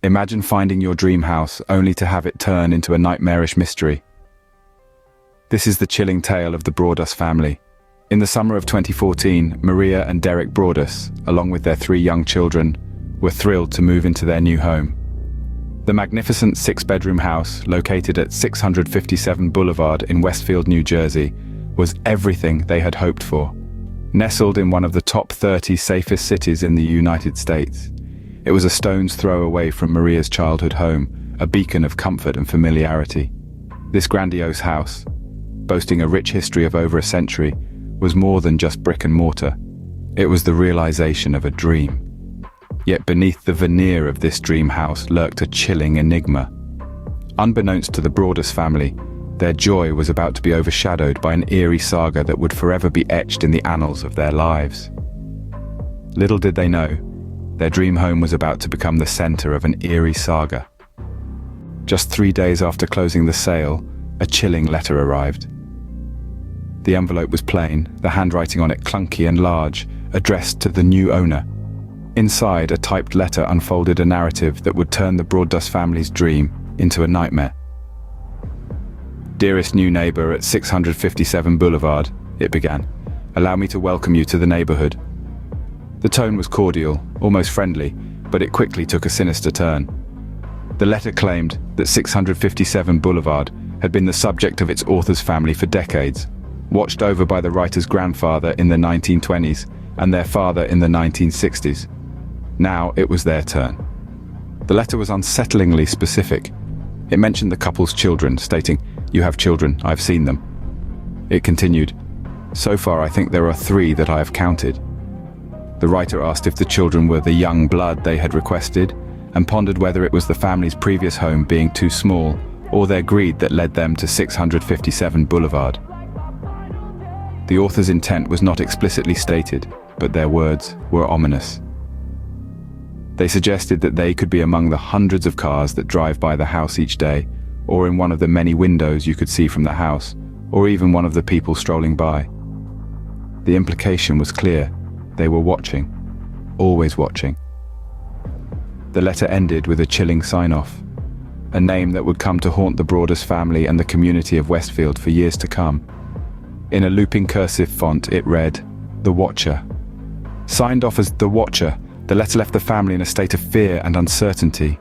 Imagine finding your dream house only to have it turn into a nightmarish mystery. This is the chilling tale of the Broaddus family. In the summer of 2014, Maria and Derek Broaddus, along with their 3 young children, were thrilled to move into their new home. The magnificent 6-bedroom house, located at 657 Boulevard in Westfield, New Jersey, was everything they had hoped for. Nestled in one of the top 30 safest cities in the United States, it was a stone's throw away from Maria's childhood home, a beacon of comfort and familiarity. This grandiose house, boasting a rich history of over a century, was more than just brick and mortar. It was the realization of a dream. Yet beneath the veneer of this dream house lurked a chilling enigma. Unbeknownst to the Broaddus family, their joy was about to be overshadowed by an eerie saga that would forever be etched in the annals of their lives. Little did they know, their dream home was about to become the center of an eerie saga. Just 3 days after closing the sale, a chilling letter arrived. The envelope was plain, the handwriting on it clunky and large, addressed to the new owner. Inside, a typed letter unfolded a narrative that would turn the Broaddus family's dream into a nightmare. "Dearest new neighbor at 657 Boulevard," it began. "Allow me to welcome you to the neighborhood." The tone was cordial, almost friendly, but it quickly took a sinister turn. The letter claimed that 657 Boulevard had been the subject of its author's family for decades, watched over by the writer's grandfather in the 1920s and their father in the 1960s. Now it was their turn. The letter was unsettlingly specific. It mentioned the couple's children, stating, "You have children, I've seen them." It continued, "So far I think there are 3 that I have counted." The writer asked if the children were the young blood they had requested, and pondered whether it was the family's previous home being too small, or their greed that led them to 657 Boulevard. The author's intent was not explicitly stated, but their words were ominous. They suggested that they could be among the hundreds of cars that drive by the house each day, or in one of the many windows you could see from the house, or even one of the people strolling by. The implication was clear. They were watching, always watching. The letter ended with a chilling sign-off, a name that would come to haunt the Broaddus family and the community of Westfield for years to come. In a looping cursive font, it read, "The Watcher." Signed off as "The Watcher," the letter left the family in a state of fear and uncertainty.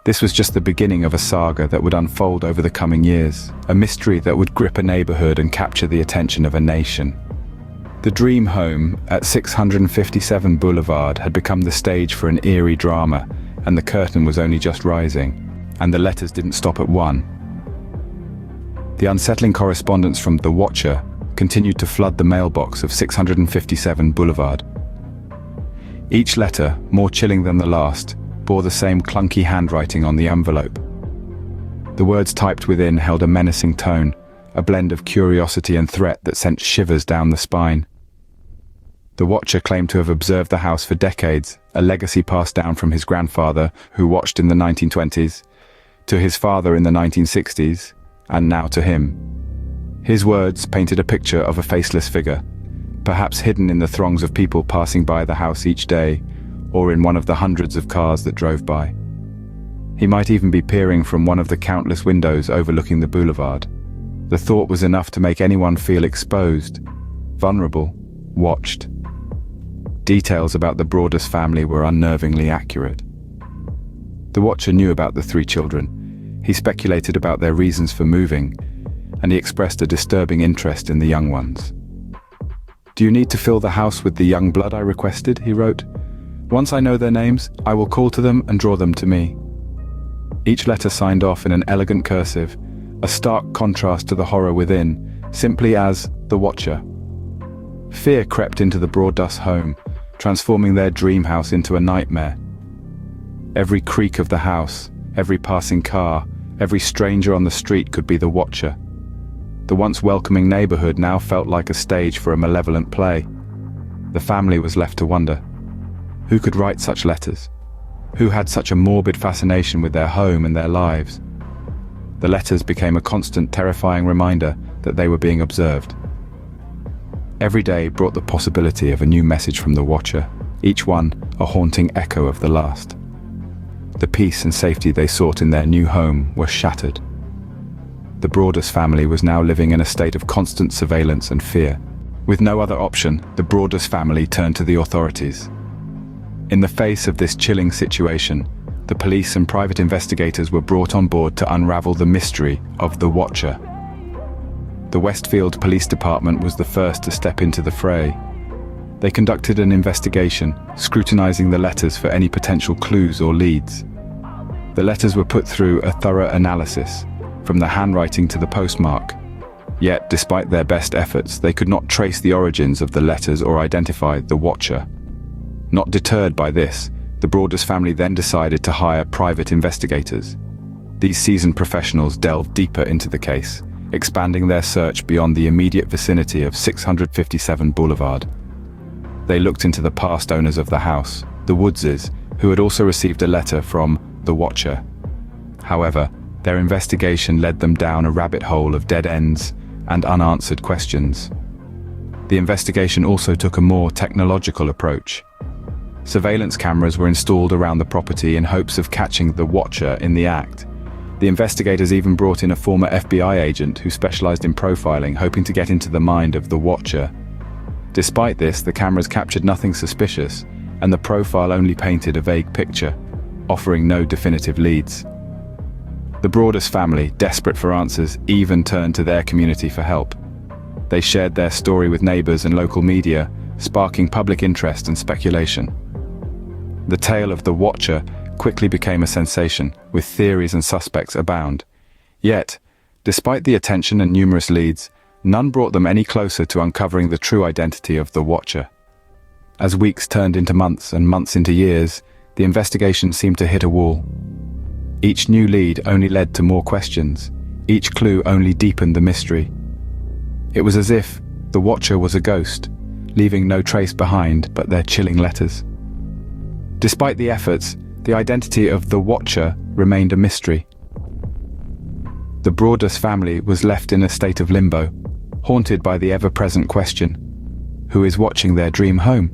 This was just the beginning of a saga that would unfold over the coming years, a mystery that would grip a neighborhood and capture the attention of a nation. The dream home at 657 Boulevard had become the stage for an eerie drama, and the curtain was only just rising, and the letters didn't stop at one. The unsettling correspondence from The Watcher continued to flood the mailbox of 657 Boulevard. Each letter, more chilling than the last, bore the same clunky handwriting on the envelope. The words typed within held a menacing tone, a blend of curiosity and threat that sent shivers down the spine. The Watcher claimed to have observed the house for decades, a legacy passed down from his grandfather, who watched in the 1920s, to his father in the 1960s, and now to him. His words painted a picture of a faceless figure, perhaps hidden in the throngs of people passing by the house each day, or in one of the hundreds of cars that drove by. He might even be peering from one of the countless windows overlooking the boulevard. The thought was enough to make anyone feel exposed, vulnerable, watched. Details about the Broaddus family were unnervingly accurate. The Watcher knew about the 3 children. He speculated about their reasons for moving, and he expressed a disturbing interest in the young ones. "Do you need to fill the house with the young blood I requested?" he wrote. "Once I know their names, I will call to them and draw them to me." Each letter signed off in an elegant cursive, a stark contrast to the horror within, simply as The Watcher. Fear crept into the Broaddus home, transforming their dream house into a nightmare. Every creak of the house, every passing car, every stranger on the street could be The Watcher. The once welcoming neighborhood now felt like a stage for a malevolent play. The family was left to wonder. Who could write such letters? Who had such a morbid fascination with their home and their lives? The letters became a constant, terrifying reminder that they were being observed. Every day brought the possibility of a new message from The Watcher, each one a haunting echo of the last. The peace and safety they sought in their new home were shattered. The Broaddus family was now living in a state of constant surveillance and fear. With no other option, the Broaddus family turned to the authorities. In the face of this chilling situation, the police and private investigators were brought on board to unravel the mystery of the Watcher. The Westfield Police Department was the first to step into the fray. They conducted an investigation, scrutinizing the letters for any potential clues or leads. The letters were put through a thorough analysis, from the handwriting to the postmark. Yet, despite their best efforts, they could not trace the origins of the letters or identify the Watcher. Not deterred by this, the Broaddus family then decided to hire private investigators. These seasoned professionals delved deeper into the case, expanding their search beyond the immediate vicinity of 657 Boulevard. They looked into the past owners of the house, the Woodses, who had also received a letter from the Watcher. However, their investigation led them down a rabbit hole of dead ends and unanswered questions. The investigation also took a more technological approach. Surveillance cameras were installed around the property in hopes of catching the Watcher in the act. The investigators even brought in a former FBI agent who specialized in profiling, hoping to get into the mind of the Watcher. Despite this, the cameras captured nothing suspicious, and the profile only painted a vague picture, offering no definitive leads. The Broaddus family, desperate for answers, even turned to their community for help. They shared their story with neighbors and local media, sparking public interest and speculation. The tale of the Watcher quickly became a sensation, with theories and suspects abound. Yet, despite the attention and numerous leads, none brought them any closer to uncovering the true identity of the Watcher. As weeks turned into months and months into years, the investigation seemed to hit a wall. Each new lead only led to more questions. Each clue only deepened the mystery. It was as if the Watcher was a ghost, leaving no trace behind but their chilling letters. Despite the efforts, the identity of the Watcher remained a mystery. The Broaddus family was left in a state of limbo, haunted by the ever-present question, who is watching their dream home?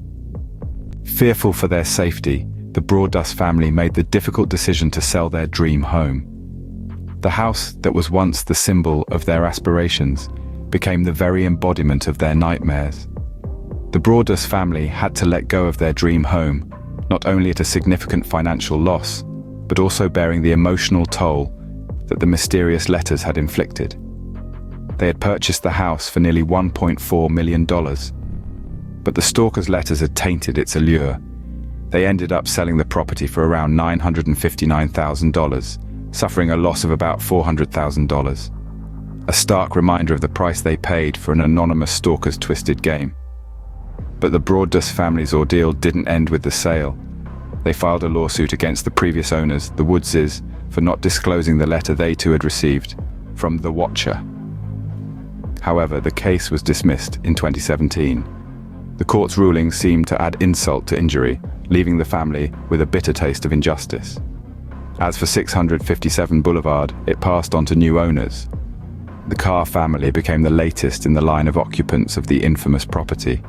Fearful for their safety, the Broaddus family made the difficult decision to sell their dream home. The house that was once the symbol of their aspirations became the very embodiment of their nightmares. The Broaddus family had to let go of their dream home, not only at a significant financial loss, but also bearing the emotional toll that the mysterious letters had inflicted. They had purchased the house for nearly $1.4 million, but the stalker's letters had tainted its allure. They ended up selling the property for around $959,000, suffering a loss of about $400,000. A stark reminder of the price they paid for an anonymous stalker's twisted game. But the Broaddus family's ordeal didn't end with the sale. They filed a lawsuit against the previous owners, the Woodses, for not disclosing the letter they too had received from the Watcher. However, the case was dismissed in 2017. The court's ruling seemed to add insult to injury, leaving the family with a bitter taste of injustice. As for 657 Boulevard, it passed on to new owners. The Carr family became the latest in the line of occupants of the infamous property.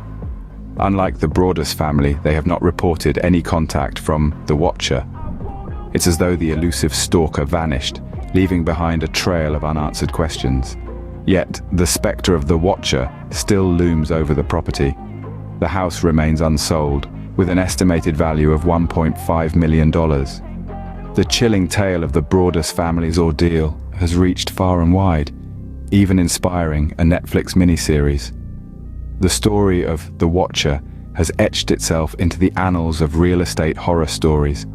Unlike the Broaddus family, they have not reported any contact from the Watcher. It's as though the elusive stalker vanished, leaving behind a trail of unanswered questions. Yet, the specter of the Watcher still looms over the property. The house remains unsold, with an estimated value of $1.5 million. The chilling tale of the Broaddus family's ordeal has reached far and wide, even inspiring a Netflix miniseries. The story of the Watcher has etched itself into the annals of real estate horror stories,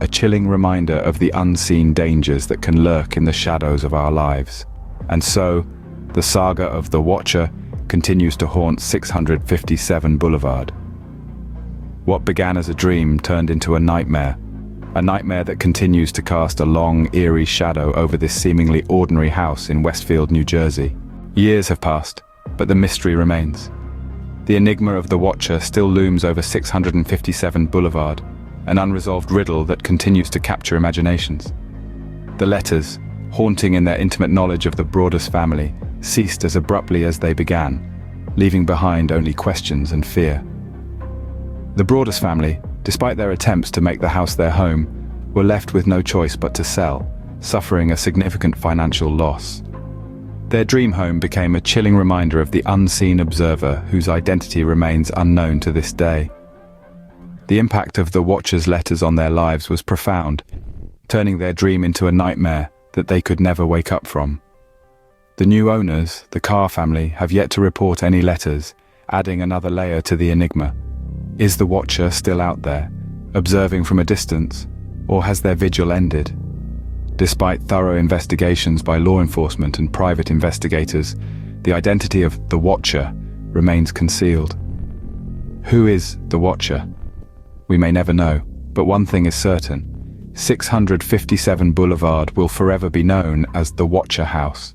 a chilling reminder of the unseen dangers that can lurk in the shadows of our lives. And so, the saga of the Watcher continues to haunt 657 Boulevard. What began as a dream turned into a nightmare that continues to cast a long, eerie shadow over this seemingly ordinary house in Westfield, New Jersey. Years have passed, but the mystery remains. The enigma of the Watcher still looms over 657 Boulevard, an unresolved riddle that continues to capture imaginations. The letters, haunting in their intimate knowledge of the Broaddus family, ceased as abruptly as they began, leaving behind only questions and fear. The Broaddus family, despite their attempts to make the house their home, were left with no choice but to sell, suffering a significant financial loss. Their dream home became a chilling reminder of the unseen observer whose identity remains unknown to this day. The impact of the Watcher's letters on their lives was profound, turning their dream into a nightmare that they could never wake up from. The new owners, the Carr family, have yet to report any letters, adding another layer to the enigma. Is the Watcher still out there, observing from a distance, or has their vigil ended? Despite thorough investigations by law enforcement and private investigators, the identity of the Watcher remains concealed. Who is the Watcher? We may never know, but one thing is certain: 657 Boulevard will forever be known as the Watcher House.